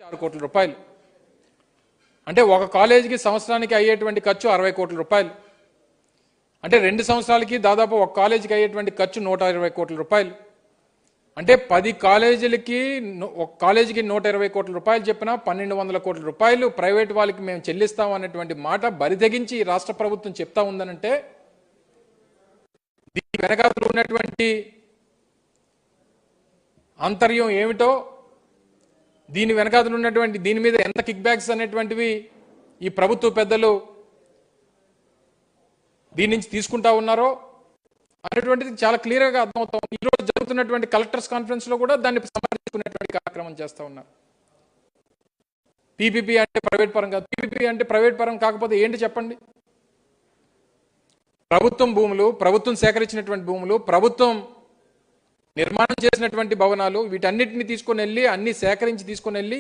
6 కోట్ల రూపాయలు. అంటే ఒక కాలేజీకి సంవత్సరానికి అయ్యేటువంటి ఖర్చు 60 కోట్ల రూపాయలు. అంటే 2 సంవత్సరాలకి దాదాపు ఒక కాలేజీకి అయ్యేటువంటి ఖర్చు 120 కోట్ల రూపాయలు. అంటే 10 కాలేజీలకి ఒక కాలేజీకి 120 కోట్ల రూపాయలు చెప్పినా 1200 కోట్ల రూపాయలు ప్రైవేట్ వాళ్ళకి మేము చెల్లిస్తాం అన్నటువంటి మాట బరితెగించి రాష్ట్ర ప్రభుత్వం చెప్తా ఉందనంటే దీని వెనకాల ఉన్నటువంటి అంతర్యం ఏమిటో, దీని వెనకాల ఉన్నటువంటి దీని మీద ఎంత కిక్ బ్యాక్స్ అనేటువంటివి ఈ ప్రభుత్వ పెద్దలు దీని నుంచి తీసుకుంటా ఉన్నారో అనేటువంటిది చాలా క్లియర్గా అర్థమవుతా ఉంది. ఈరోజు జరుగుతున్నటువంటి కలెక్టర్స్ కాన్ఫరెన్స్ లో కూడా దాన్ని సమర్థించుకునేటువంటి కార్యక్రమం చేస్తూ ఉన్నారు. పీపీపీ అంటే ప్రైవేట్ పరం కాదు. పీపీపీ అంటే ప్రైవేట్ పరం కాకపోతే ఏంటి చెప్పండి? ప్రభుత్వం భూములు, ప్రభుత్వం సేకరించినటువంటి భూములు, ప్రభుత్వం నిర్మాణం చేసినటువంటి భవనాలు, వీటన్నిటిని తీసుకొని వెళ్ళి అన్ని సేకరించి తీసుకొని వెళ్ళి